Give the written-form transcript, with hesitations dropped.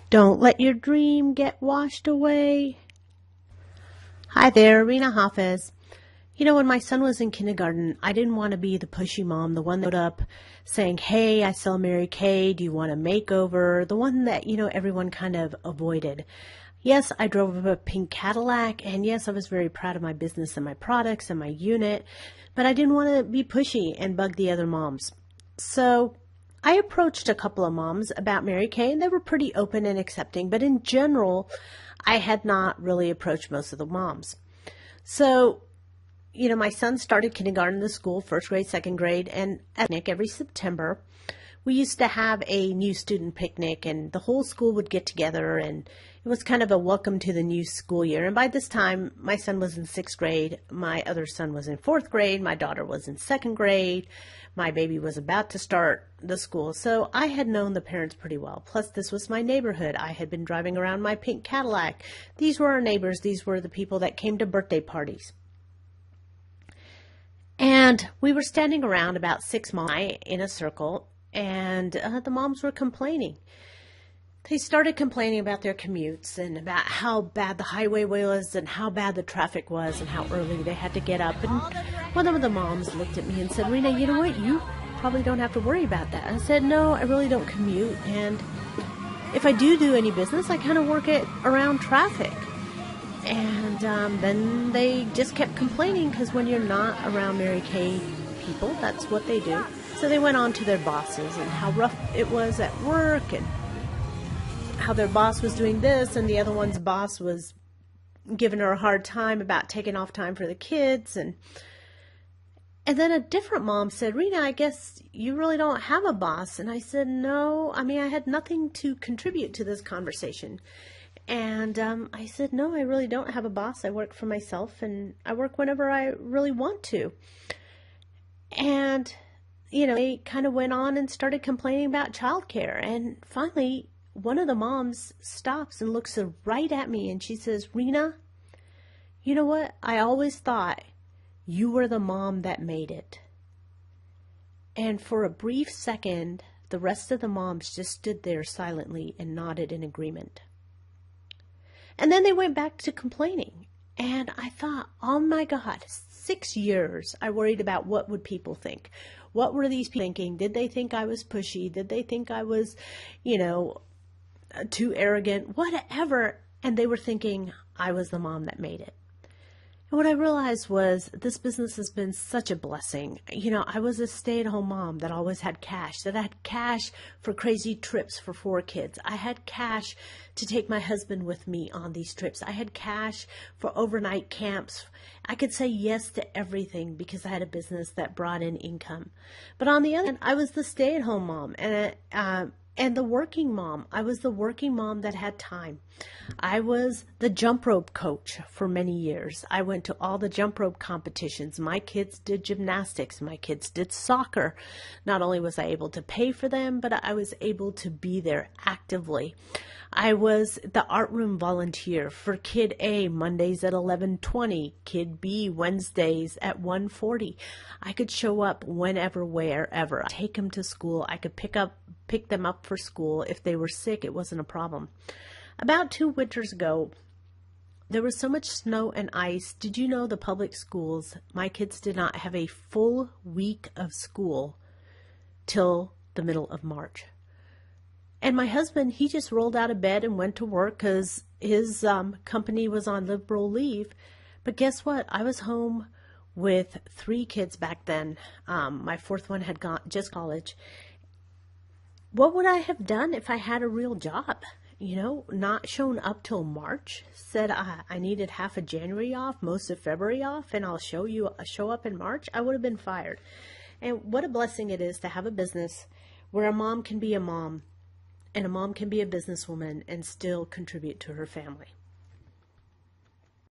Don't let your dream get washed away. Hi there, Rena Hafez. When my son was in kindergarten, I didn't want to be the pushy mom, the one that showed up saying, hey, I sell Mary Kay, do you want a makeover? The one that, everyone kind of avoided. Yes, I drove a pink Cadillac, and yes, I was very proud of my business and my products and my unit, but I didn't want to be pushy and bug the other moms. So I approached a couple of moms about Mary Kay, and they were pretty open and accepting, but in general, I had not really approached most of the moms. So my son started kindergarten in the school, first grade, second grade, and at every September, we used to have a new student picnic, and the whole school would get together, and it was kind of a welcome to the new school year. And by this time, my son was in sixth grade, my other son was in fourth grade, my daughter was in second grade, my baby was about to start the school. So I had known the parents pretty well. Plus, this was my neighborhood. I had been driving around my pink Cadillac. These were our neighbors. These were the people that came to birthday parties. And we were standing around about 6 moms in a circle, and the moms were complaining. They started complaining about their commutes and about how bad the highway was and how bad the traffic was and how early they had to get up. And one of the moms looked at me and said, Rena, you know what? You probably don't have to worry about that. I said, no, I really don't commute. And if I do any business, I kind of work it around traffic. And then they just kept complaining because when you're not around Mary Kay people, that's what they do. So they went on to their bosses and how rough it was at work and how their boss was doing this and the other one's boss was giving her a hard time about taking off time for the kids. And then a different mom said, Rena, I guess you really don't have a boss. And I said, no, I had nothing to contribute to this conversation. And I said, no, I really don't have a boss. I work for myself and I work whenever I really want to. And, they kind of went on and started complaining about childcare. And finally, one of the moms stops and looks right at me and she says, Rena, you know what? I always thought you were the mom that made it. And for a brief second, the rest of the moms just stood there silently and nodded in agreement. And then they went back to complaining. And I thought, oh my God, 6 years I worried about what would people think. What were these people thinking? Did they think I was pushy? Did they think I was, too arrogant? Whatever. And they were thinking I was the mom that made it. And what I realized was this business has been such a blessing. I was a stay-at-home mom that always had cash, that I had cash for crazy trips for 4 kids. I had cash to take my husband with me on these trips. I had cash for overnight camps. I could say yes to everything because I had a business that brought in income. But on the other hand, I was the stay-at-home mom and the working mom. I was the working mom that had time. I was the jump rope coach for many years. I went to all the jump rope competitions. My kids did gymnastics. My kids did soccer. Not only was I able to pay for them, but I was able to be there actively. I was the art room volunteer for Kid A Mondays at 11:20, Kid B Wednesdays at 1:40. I could show up whenever, wherever. I'd take them to school. I could pick them up for school. If they were sick, it wasn't a problem. About 2 winters ago, there was so much snow and ice. Did you know the public schools, my kids did not have a full week of school till the middle of March. And my husband, he just rolled out of bed and went to work because his company was on liberal leave. But guess what? I was home with 3 kids back then. My 4th one had gone just college. What would I have done if I had a real job? Not shown up till March, said I needed half of January off, most of February off, and I'll show up in March. I would have been fired. And what a blessing it is to have a business where a mom can be a mom and a mom can be a businesswoman and still contribute to her family.